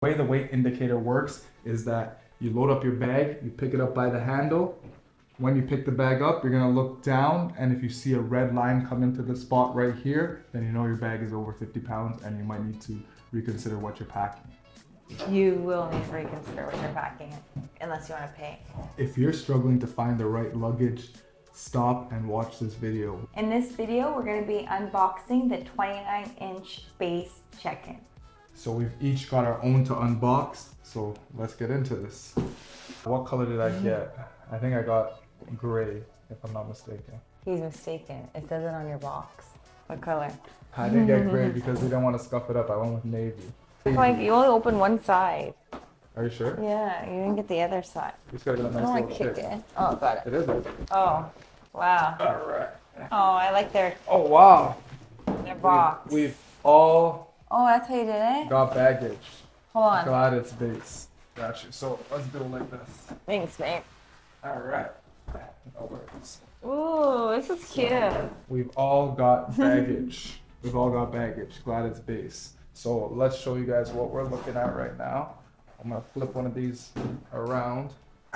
The way the weight indicator works is that you load up your bag, you pick it up by the handle. When you pick the bag up, you're gonna look down, and if you see a red line come into the spot right here, then you know your bag is over 50 pounds and you might need to reconsider what you're packing. You will need to reconsider what you're packing unless you want to pay. If you're struggling to find the right luggage, stop and watch this video. In this video, we're going to be unboxing the 29-inch Beis check-in. So we've each got our own to unbox, so let's get into this. What color did I get? I think I got gray, if I'm not mistaken. He's mistaken. It says it on your box. What color? I didn't get gray because we didn't want to scuff it up. I went with navy. Like, you only opened one side. Are you sure? Yeah, you didn't get the other side. You just gotta get a I nice don't want little to kick kick. it. Oh, got it. It is it. Oh, wow. Alright. Oh, I like their Oh wow. box. We've all Oh, that's how you did it? got baggage. Hold on. Glad it's Beis. Got you. So let's do it like this. Thanks, mate. Alright. No worries. Ooh, this is cute. We've all got baggage. We've all got baggage. Glad it's Beis. So let's show you guys what we're looking at right now. I'm gonna flip one of these around.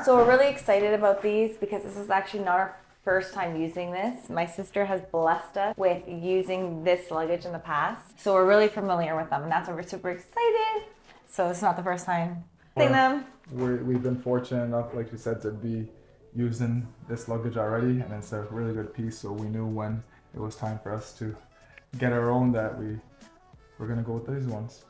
So we're really excited about these because this is actually not our first time using this. My sister has blessed us with using this luggage in the past. So we're really familiar with them, and that's why we're super excited. So it's not the first time using them. We've been fortunate enough, like you said, to be using this luggage already, and it's a really good piece. So we knew when it was time for us to get our own that we're gonna go with these ones.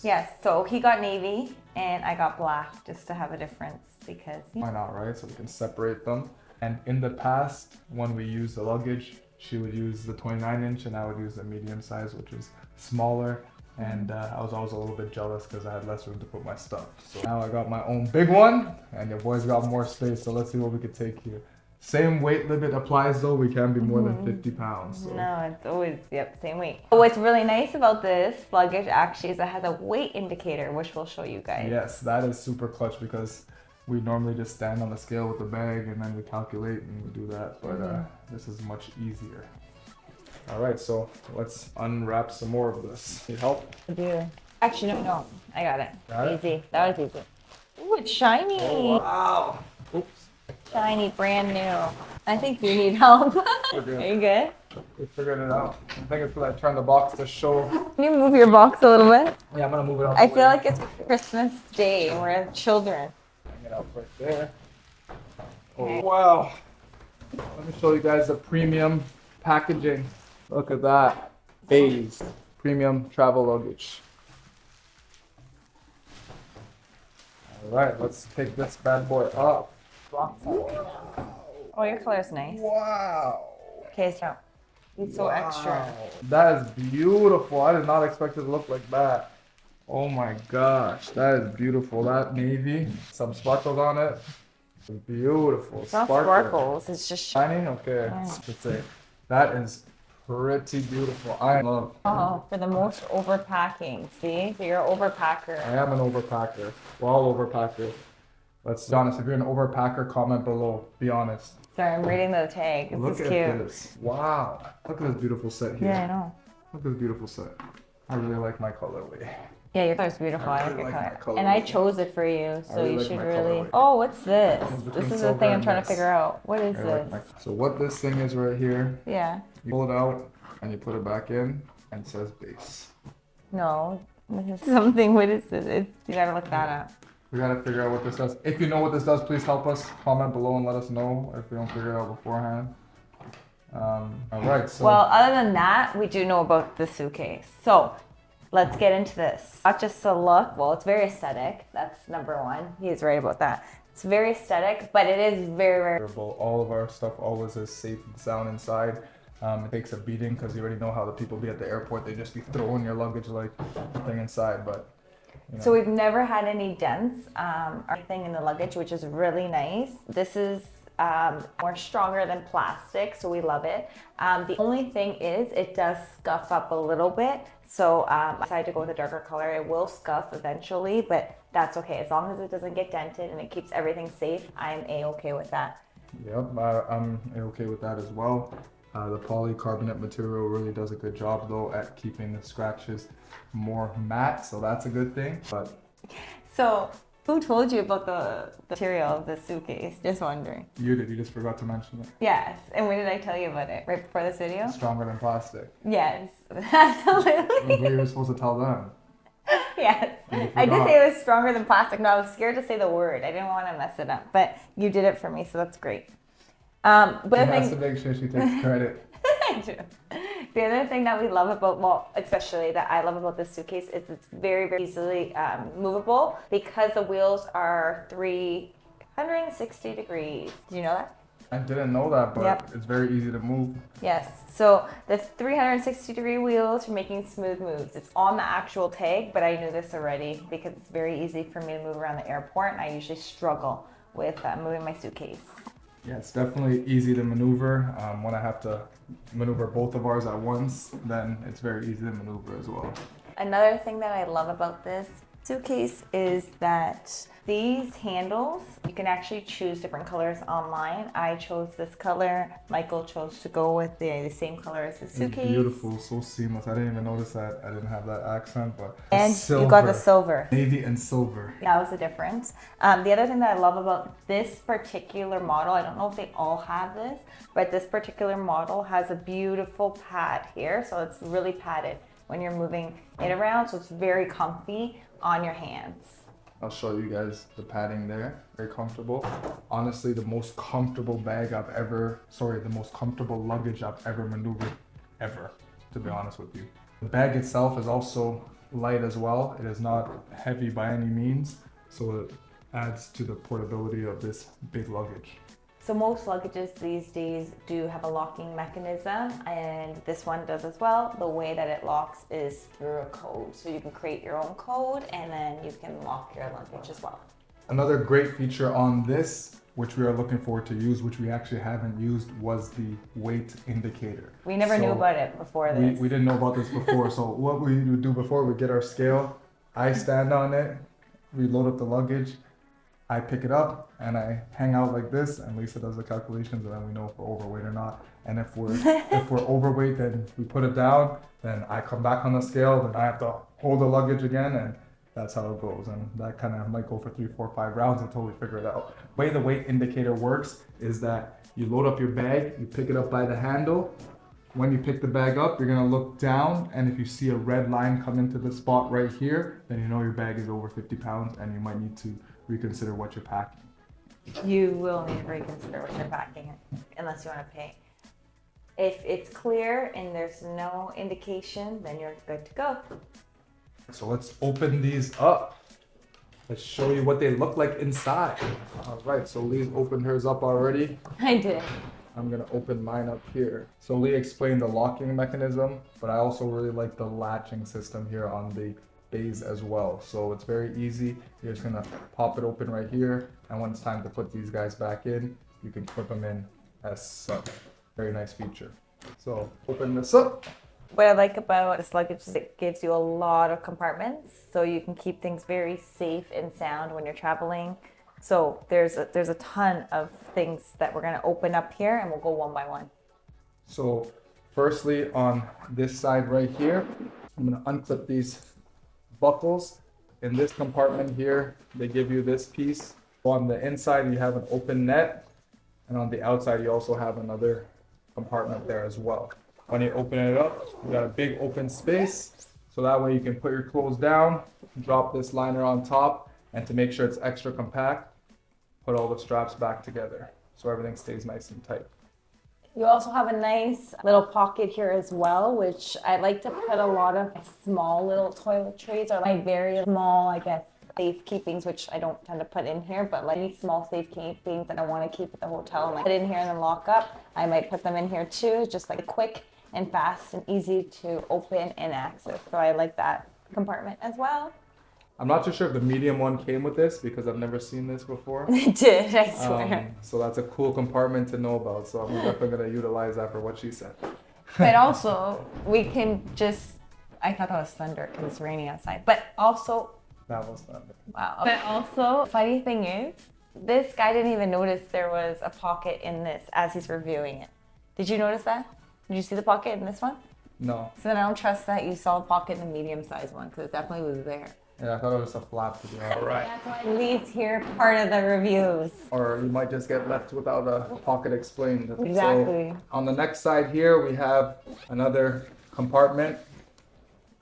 Yes, so he got navy and I got black just to have a difference because Why not, right? So we can separate them. And in the past, when we used the luggage, she would use the 29-inch and I would use the medium size, which is smaller. And I was always a little bit jealous because I had less room to put my stuff. So now I got my own big one and your boy's got more space. So let's see what we could take here. Same weight limit applies though. We can't be more than 50 pounds. So. no, it's always, yep, same weight. What's really nice about this luggage actually is it has a weight indicator, which we'll show you guys. Yes, that is super clutch because we normally just stand on the scale with the bag and then we calculate and we do that. But this is much easier. All right, so let's unwrap some more of this. Need help? I do. Actually, no, I got it. Got it? Easy. That was easy. Ooh, it's shiny. Oh, wow. Oops. Shiny, brand new. I think you need help. We're good. Are you good? We figured it out. I think it's because I turned the box to show. Can you move your box a little bit? Yeah, I'm gonna move it out. I the feel way. like it's Christmas Day and we're children. Hang it out right there. Okay. Oh, wow. Let me show you guys the premium packaging. Look at that. Beis premium travel luggage. All right, let's take this bad boy up. Oh, your color's nice. Wow. Okay, so it's so extra. That is beautiful. I did not expect it to look like that. Oh my gosh, that is beautiful. That navy, some sparkles on it. Beautiful. It's not Sparkle. sparkles, it's just Shiny? Okay. Let's say that is pretty beautiful. I love. Oh, for the most overpacking. See? So you're an overpacker. I am an overpacker. We're all overpackers. Let's be honest. If you're an overpacker, comment below. Be honest. Sorry, I'm reading the tag. This Look is at cute. this. Wow. Look at this beautiful set here. Yeah, I know. Look at this beautiful set. I really like my colorway. Yeah, your color's beautiful. I like really your like my color. color. And I chose it for you, so really you like should my really. colorway. Oh, what's this? It's This between is the silver thing I'm and trying to this. figure out. What is I this? like my, so what this thing is right here, Yeah. you pull it out and you put it back in and it says Beis. No. This is something. What is this? You gotta look that up. We gotta figure out what this does. If you know what this does, please help us. Comment below and let us know if we don't figure it out beforehand. All right, so Well, other than that, we do know about the suitcase. So let's get into this. Not just a look. Well, it's very aesthetic. That's number one. He's right about that. It's very aesthetic, but it is very, very. durable. All of our stuff always is safe and sound inside. It takes a beating because you already know how the people be at the airport. They just be throwing your luggage like thing inside, but. You know. So we've never had any dents or anything in the luggage, which is really nice. This is more stronger than plastic, so we love it. The only thing is it does scuff up a little bit. So I decided to go with a darker color. It will scuff eventually, but that's okay. As long as it doesn't get dented and it keeps everything safe, I'm A-okay with that. Yep, I'm okay with that as well. The polycarbonate material really does a good job though at keeping the scratches more matte, so that's a good thing. But So, who told you about the material of this suitcase? Just wondering. You did. You just forgot to mention it. Yes. And when did I tell you about it? Right before this video? Stronger than plastic. Yes. Absolutely. What were you supposed to tell them? Yes. You I did forgot. say it was stronger than plastic. No, I was scared to say the word. I didn't want to mess it up. But you did it for me, so that's great. But She the has to thing, make sure she takes credit. I do. The other thing that we love about, well, especially that I love about this suitcase is it's very, very easily movable because the wheels are 360 degrees. Do you know that? I didn't know that, but Yep. it's very easy to move. Yes. So the 360-degree wheels for making smooth moves. It's on the actual tag, but I knew this already because it's very easy for me to move around the airport, and I usually struggle with moving my suitcase. Yeah, it's definitely easy to maneuver. When I have to maneuver both of ours at once, then it's very easy to maneuver as well. Another thing that I love about this suitcase is that these handles, you can actually choose different colors online. I chose this color. Michael chose to go with the same color as the suitcase. It's beautiful, so seamless. I didn't even notice that. I didn't have that accent, but And you got the silver. Navy and silver. That was the difference. The other thing that I love about this particular model, I don't know if they all have this, but this particular model has a beautiful pad here. So it's really padded when you're moving it around. So it's very comfy on your hands. I'll show you guys the padding there. Very comfortable. Honestly, the most comfortable the most comfortable luggage I've ever maneuvered ever, to be honest with you. The bag itself is also light as well. It is not heavy by any means, so it adds to the portability of this big luggage. So most luggages these days do have a locking mechanism, and this one does as well. The way that it locks is through a code. So you can create your own code and then you can lock your luggage as well. Another great feature on this, which we are looking forward to use, which we actually haven't used, was the weight indicator. We never knew about it before this. We didn't know about this before. So what we would do before, we get our scale, I stand on it, we load up the luggage, I pick it up and I hang out like this, and Lisa does the calculations, and then we know if we're overweight or not. And if we're overweight, then we put it down. Then I come back on the scale, then I have to hold the luggage again, and that's how it goes. And that kind of might go for 3, 4, 5 rounds until we figure it out. The way the weight indicator works is that you load up your bag, you pick it up by the handle. When you pick the bag up, you're gonna look down, and if you see a red line come into the spot right here, then you know your bag is over 50 pounds and you might need to reconsider what you're packing. You will need to reconsider what you're packing unless you want to pay. If it's clear and there's no indication, then you're good to go. So let's open these up. Let's show you what they look like inside. All right, so Lee's opened hers up already. I did. I'm gonna open mine up here. So Lee explained the locking mechanism, but I also really like the latching system here on the Beis as well. So it's very easy. You're just gonna pop it open right here, and when it's time to put these guys back in, you can put them in as such. Very nice feature. So open this up. What I like about this luggage is it gives you a lot of compartments, so you can keep things very safe and sound when you're traveling. So there's a ton of things that we're gonna open up here, and we'll go one by one. So firstly, on this side right here, I'm gonna unclip these buckles. In this compartment here, they give you this piece. On the inside, you have an open net, and on the outside, you also have another compartment there as well. When you open it up, you got a big open space, so that way you can put your clothes down, drop this liner on top, and to make sure it's extra compact, put all the straps back together so everything stays nice and tight. You also have a nice little pocket here as well, which I like to put a lot of small little toiletries or like very small, I guess, safekeepings, which I don't tend to put in here, but like any small safekeepings that I want to keep at the hotel and like put in here and then lock up, I might put them in here too, just like quick and fast and easy to open and access. So I like that compartment as well. I'm not too sure if the medium one came with this because I've never seen this before. It did, I swear. So that's a cool compartment to know about. So I'm definitely going to utilize that for what she said. But also, we can just, I thought that was thunder because it's raining outside. But also, That was not. wow. But also, funny thing is, this guy didn't even notice there was a pocket in this as he's reviewing it. Did you notice that? Did you see the pocket in this one? No. So then I don't trust that you saw a pocket in the medium-sized one because it definitely was there. Yeah, I thought it was a flap to be honest. All right. That's why Lee's here, part of the reviews. Or you might just get left without a pocket explained. Exactly. So on the next side here, we have another compartment.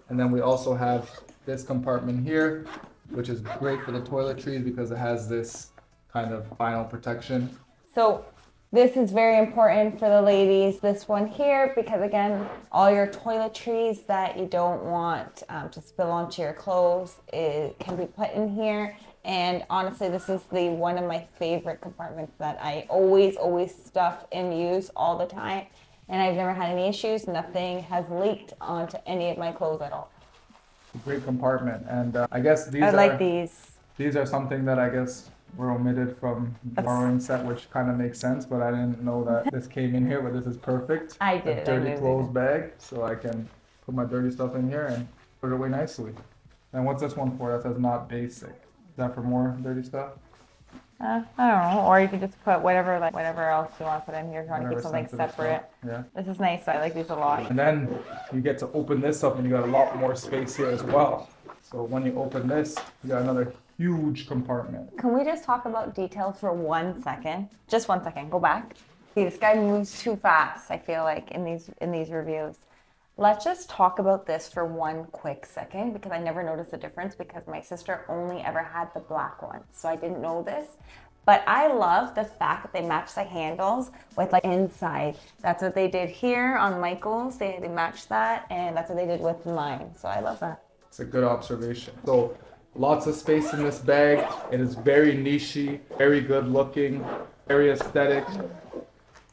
And then we also have this compartment here, which is great for the toiletries because it has this kind of vinyl protection. So this is very important for the ladies, this one here, because again, all your toiletries that you don't want to spill onto your clothes, it can be put in here. And honestly, this is one of my favorite compartments that I always stuff and use all the time. And I've never had any issues. Nothing has leaked onto any of my clothes at all. Great compartment. And I guess I like these. These are something that I guess were omitted from the borrowing set, which kind of makes sense, but I didn't know that this came in here, but this is perfect. I did. A dirty clothes bag, so I can put my dirty stuff in here and put it away nicely. And what's this one for? That says not basic. Is that for more dirty stuff? I don't know. Or you could just put whatever else you want to put in here if you want to keep something sensitive separate. stuff. Yeah. This is nice. I like these a lot. And then you get to open this up and you got a lot more space here as well. So when you open this, you got another huge compartment. Can we just talk about details for 1 second? Just 1 second. Go back. See, this guy moves too fast, I feel like, in these reviews. Let's just talk about this for 1 quick second because I never noticed the difference because my sister only ever had the black one. So I didn't know this. But I love the fact that they match the handles with like inside. That's what they did here on Michael's. They matched that, and that's what they did with mine. So I love that. It's a good observation. So lots of space in this bag. It is very nichey, very good looking, very aesthetic.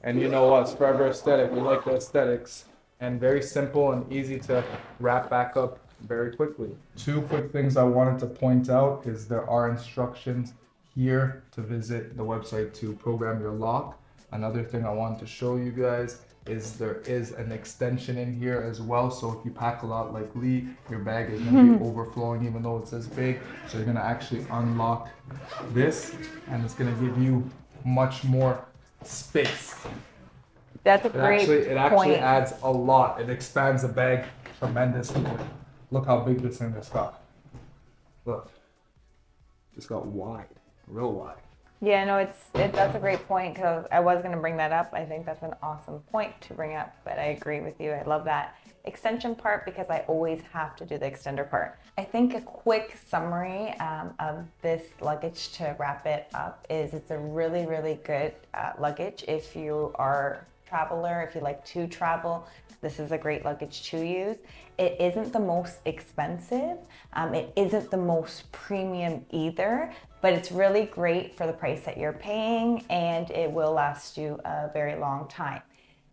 And you know us, forever aesthetic. We like the aesthetics. And very simple and easy to wrap back up very quickly. 2 quick things I wanted to point out is there are instructions here to visit the website to program your lock. Another thing I wanted to show you guys is there is an extension in here as well. So if you pack a lot like Lee, your bag is going to be overflowing even though it's this big. So you're going to actually unlock this and it's going to give you much more space. That's a great point. It actually adds a lot. It expands the bag tremendously. Look how big this thing has got. Look, it's got wide, real wide. Yeah, no, that's a great point because I was going to bring that up. I think that's an awesome point to bring up, but I agree with you. I love that extension part because I always have to do the extender part. I think a quick summary of this luggage to wrap it up is it's a really, really good luggage if you are a traveler, if you like to travel. This is a great luggage to use. It isn't the most expensive. It isn't the most premium either, but it's really great for the price that you're paying and it will last you a very long time.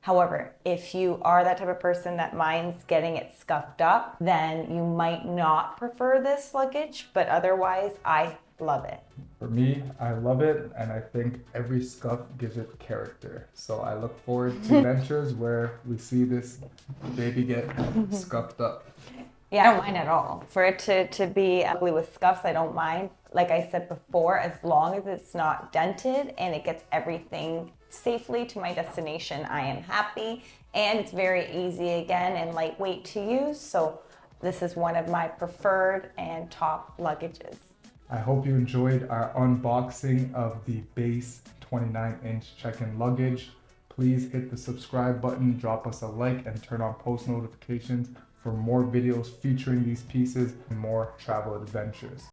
However, if you are that type of person that minds getting it scuffed up, then you might not prefer this luggage, but otherwise I love it. For me, I love it, and I think every scuff gives it character. So I look forward to ventures where we see this baby get scuffed up. Yeah, I don't mind at all. For it to be ugly with scuffs, I don't mind. Like I said before, as long as it's not dented and it gets everything safely to my destination, I am happy. And it's very easy again and lightweight to use. So this is one of my preferred and top luggages. I hope you enjoyed our unboxing of the Beis 29-inch check-in luggage. Please hit the subscribe button, drop us a like, and turn on post notifications for more videos featuring these pieces and more travel adventures.